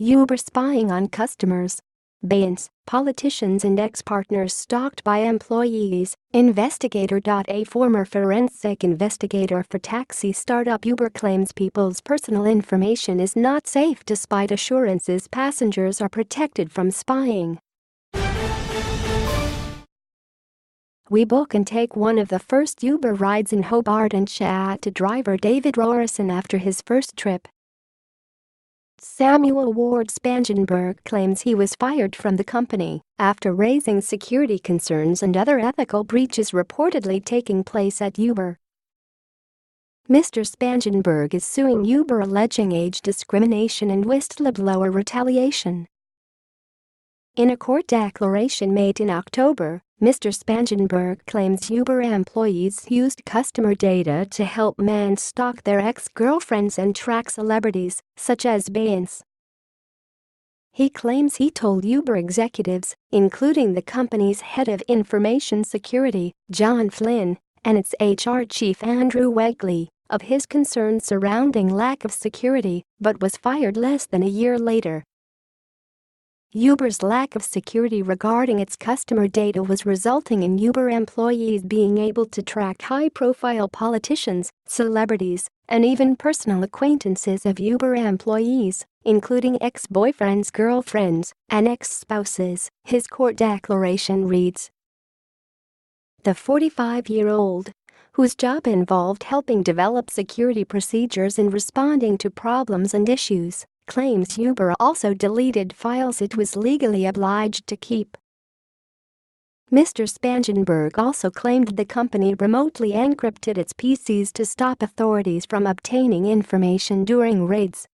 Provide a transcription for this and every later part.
Uber spying on customers. Beyonce, politicians and ex-partners stalked by employees. Investigator. A former forensic investigator for taxi startup Uber claims people's personal information is not safe despite assurances passengers are protected from spying. We book and take one of the first Uber rides in Hobart and chat to driver David Rorison after his first trip. Samuel Ward Spangenberg claims he was fired from the company after raising security concerns and other ethical breaches reportedly taking place at Uber. Mr. Spangenberg is suing Uber alleging age discrimination and whistleblower retaliation. In a court declaration made in October, Mr. Spangenberg claims Uber employees used customer data to help men stalk their ex-girlfriends and track celebrities, such as Beyonce. He claims he told Uber executives, including the company's head of information security, John Flynn, and its HR chief Andrew Wegley, of his concerns surrounding lack of security, but was fired less than a year later. Uber's lack of security regarding its customer data was resulting in Uber employees being able to track high-profile politicians, celebrities, and even personal acquaintances of Uber employees, including ex-boyfriends, girlfriends, and ex-spouses, his court declaration reads. The 45-year-old, whose job involved helping develop security procedures and responding to problems and issues, claims Uber also deleted files it was legally obliged to keep. Mr. Spangenberg also claimed the company remotely encrypted its PCs to stop authorities from obtaining information during raids.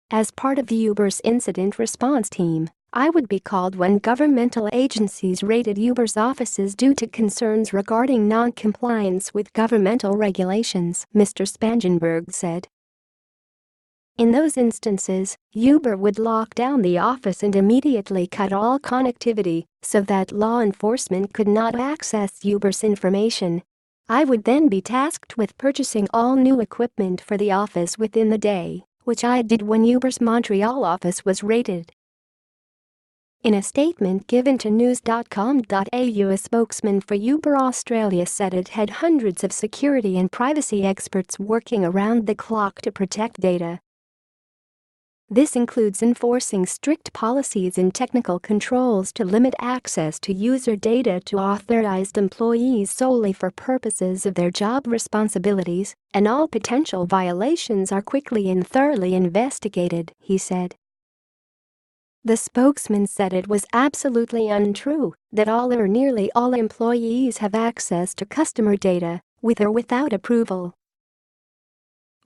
As part of Uber's incident response team, I would be called when governmental agencies raided Uber's offices due to concerns regarding non-compliance with governmental regulations, Mr. Spangenberg said. In those instances, Uber would lock down the office and immediately cut all connectivity so that law enforcement could not access Uber's information. I would then be tasked with purchasing all new equipment for the office within the day, which I did when Uber's Montreal office was raided. In a statement given to news.com.au, a spokesman for Uber Australia said it had hundreds of security and privacy experts working around the clock to protect data. This includes enforcing strict policies and technical controls to limit access to user data to authorized employees solely for purposes of their job responsibilities, and all potential violations are quickly and thoroughly investigated, he said. The spokesman said it was absolutely untrue that all or nearly all employees have access to customer data, with or without approval.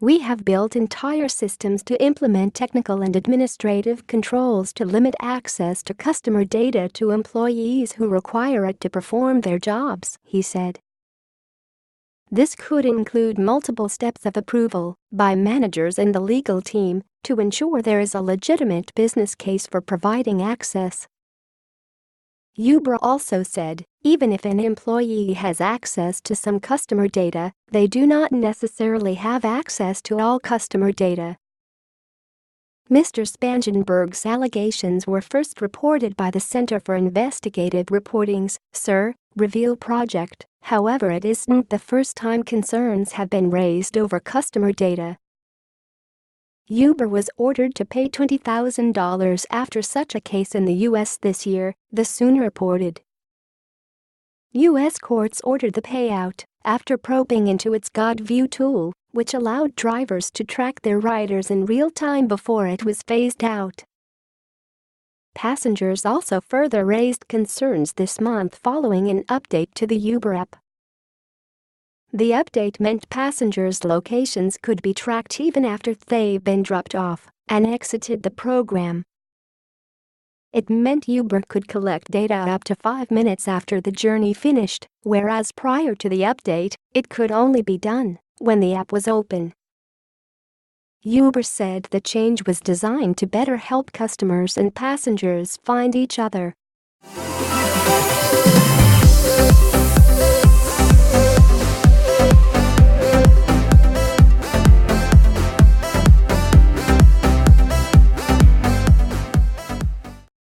We have built entire systems to implement technical and administrative controls to limit access to customer data to employees who require it to perform their jobs, he said. This could include multiple steps of approval by managers and the legal team to ensure there is a legitimate business case for providing access. Uber also said, even if an employee has access to some customer data, they do not necessarily have access to all customer data. Mr. Spangenberg's allegations were first reported by the Center for Investigative Reporting's (CIR) Reveal project, however it isn't the first time concerns have been raised over customer data. Uber was ordered to pay $20,000 after such a case in the U.S. this year, the Sun reported. U.S. courts ordered the payout after probing into its GodView tool, which allowed drivers to track their riders in real time before it was phased out. Passengers also further raised concerns this month following an update to the Uber app. The update meant passengers' locations could be tracked even after they've been dropped off and exited the program. It meant Uber could collect data up to 5 minutes after the journey finished, whereas prior to the update, it could only be done when the app was open. Uber said the change was designed to better help customers and passengers find each other.